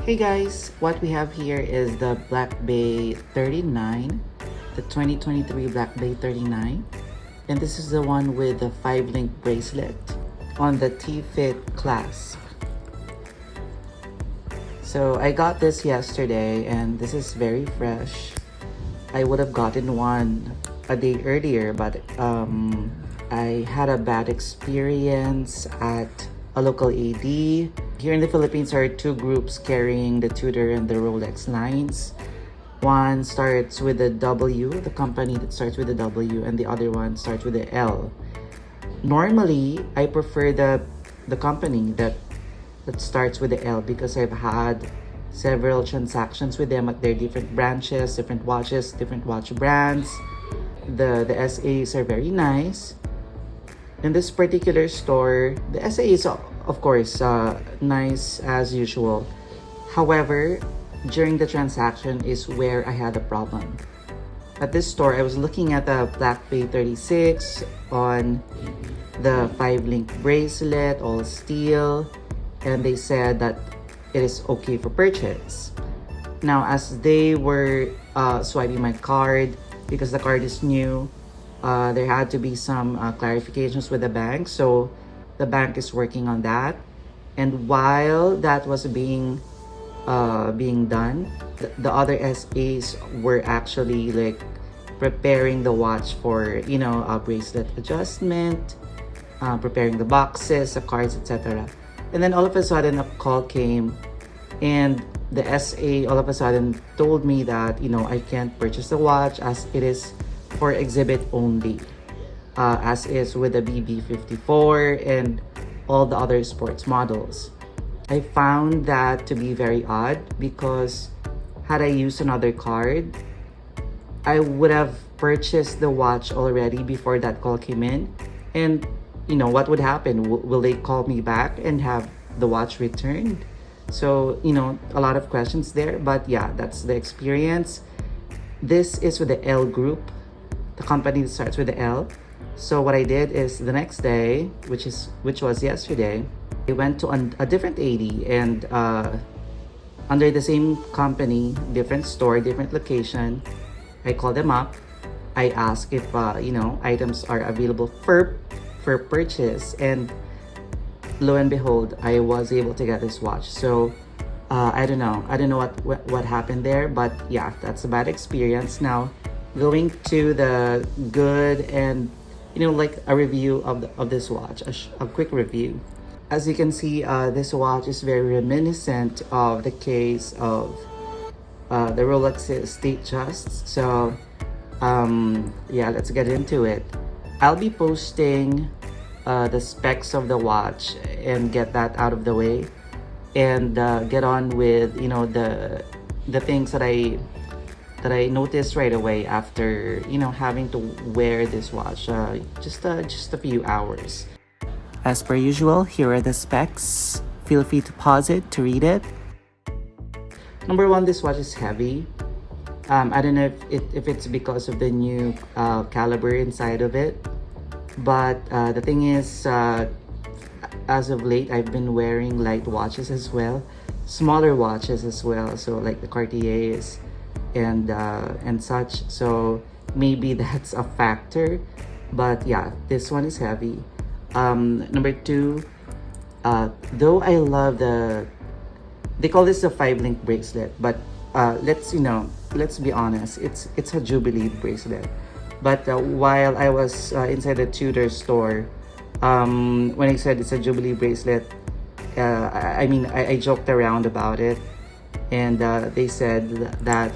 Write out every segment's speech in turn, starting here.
Hey guys, what we have here is the Blackbay 39, the 2023 Blackbay 39. And this is the one with the 5-link bracelet on the T-Fit clasp. So I got this yesterday and this is very fresh. I would have gotten one a day earlier, but I had a bad experience at a local AD. Here in the Philippines are two groups carrying the Tudor and the Rolex lines. One starts with the W, the company that starts with the W, and the other one starts with the L. Normally, I prefer the company that starts with the L because I've had several transactions with them at their different branches, different watches, different watch brands. The SAs are very nice. In this particular store, the SA is of course nice as usual. However, during the transaction is where I had a problem. At this store, I was looking at the Blackbay 36 on the 5-link bracelet, all steel, and they said that it is okay for purchase. Now, as they were swiping my card, because the card is new, there had to be some clarifications with the bank. So the bank is working on that. And while that was being done, the other SAs were actually like preparing the watch for, a bracelet adjustment, preparing the boxes, the cards, etc. And then all of a sudden a call came and the SA all of a sudden told me that, I can't purchase the watch as it is for exhibit only, as is with the BB54 and all the other sports models. I found that to be very odd because had I used another card, I would have purchased the watch already before that call came in. And what would happen? Will they call me back and have the watch returned? So, a lot of questions there. But yeah, that's the experience. This is with the L group, the company that starts with the L. So what I did is the next day, which was yesterday, I went to a different AD and under the same company, different store, different location. I called them up. I asked if items are available for purchase, and lo and behold, I was able to get this watch. So I don't know what happened there, but yeah, that's a bad experience. Now going to the good and like a review of this watch, a quick review. As you can see, this watch is very reminiscent of the case of the Rolex State Just. So yeah, let's get into it. I'll be posting the specs of the watch and get that out of the way, and get on with the things that I noticed right away after having to wear this watch just a few hours. As per usual, here are the specs. Feel free to pause it to read it. Number one, this watch is heavy. I don't know if it's because of the new caliber inside of it, but the thing is, as of late, I've been wearing light watches as well, smaller watches as well, so like the Cartiers and such. So maybe that's a factor, but yeah, this one is heavy. Number two, though I love they call this a 5-link bracelet, but let's be honest, it's a Jubilee bracelet. But while I was inside the Tudor store, when I said it's a Jubilee bracelet, I joked around about it, and they said that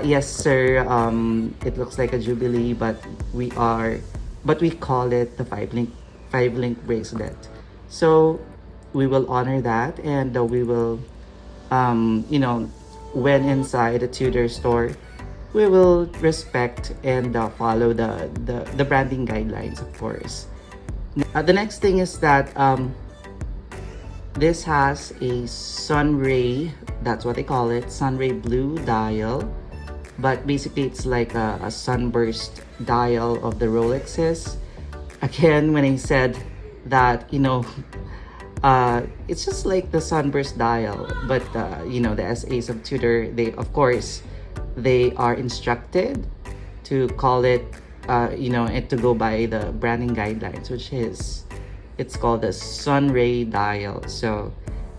yes sir, it looks like a Jubilee, but we call it the 5-link bracelet. So we will honor that, and we will when inside the Tudor store, we will respect and follow the branding guidelines, of course. The next thing is that this has a sunray, that's what they call it, sunray blue dial. But basically, it's like a sunburst dial of the Rolexes. Again, when I said that, It's just like the sunburst dial, but you know, the SAs of Tudor, they of course they are instructed to call it, you know, and to go by the branding guidelines, which is it's called the sunray dial. So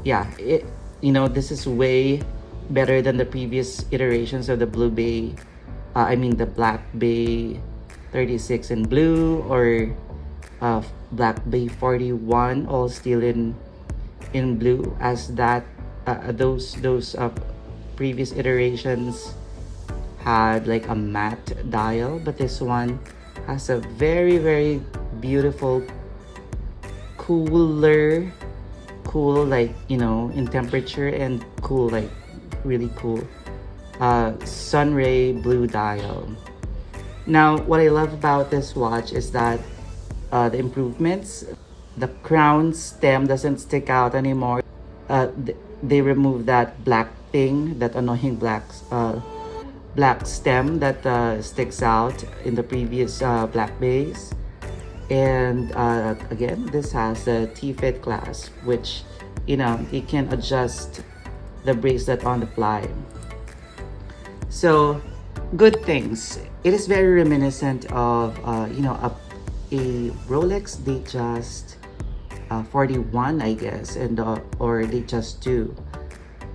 yeah, it, you know, this is way better than the previous iterations of the blue bay, I mean the black bay 36 in blue, or black bay 41 all still in blue, as that those previous iterations had like a matte dial, but this one has a very beautiful cooler, cool, like, you know, in temperature, and cool, like really cool sunray blue dial. Now what I love about this watch is that the improvements, the crown stem doesn't stick out anymore. They remove that black thing, that annoying black stem that sticks out in the previous Blackbays. And again, this has a T-fit clasp, which, you know, it can adjust the bracelet on the fly. So good things. It is very reminiscent of you know, a Rolex Datejust 41, I guess, and or Datejust 2.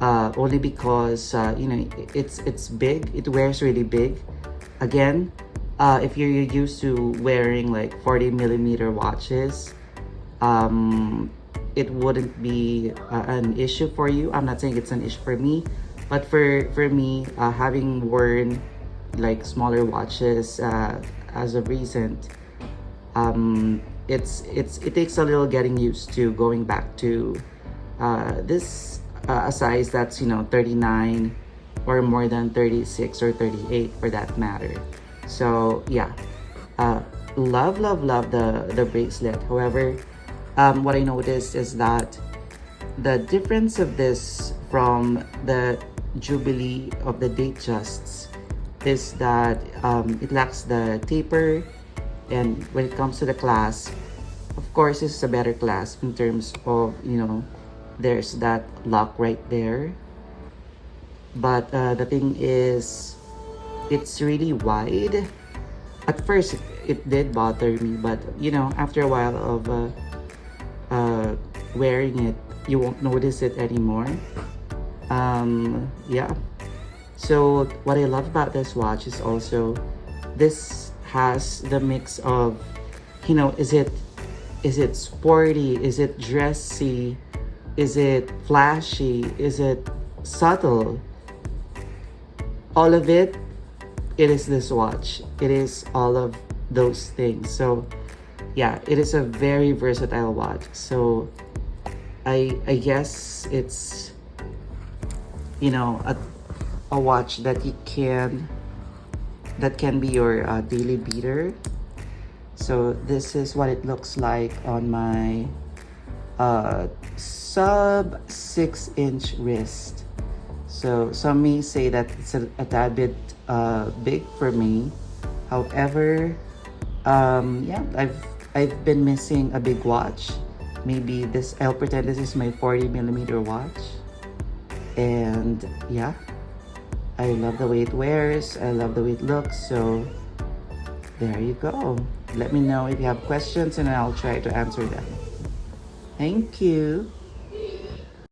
Only because you know, it's big, it wears really big. Again, if you're used to wearing like 40mm watches, it wouldn't be an issue for you. I'm not saying it's an issue for me, but for me, having worn like smaller watches as of recent, it takes a little getting used to going back to this a size that's, you know, 39 or more than 36 or 38 for that matter. So yeah, love the bracelet. However, what I noticed is that the difference of this from the Jubilee of the Datejusts is that it lacks the taper, and when it comes to the clasp, of course this is a better clasp in terms of, you know, there's that lock right there. But the thing is, it's really wide. At first it did bother me, but you know, after a while of wearing it, you won't notice it anymore. Yeah. So what I love about this watch is also this has the mix of, you know, is it sporty, is it dressy, is it flashy, is it subtle? All of it, it is this watch. It is all of those things. So yeah, it is a very versatile watch. So I guess it's, you know, a watch that can be your daily beater. So this is what it looks like on my sub 6-inch wrist. So some may say that it's a tad bit big for me. However, yeah, I've been missing a big watch. Maybe this, I'll pretend this is my 40mm watch. And yeah, I love the way it wears, I love the way it looks. So there you go. Let me know if you have questions and I'll try to answer them. Thank you.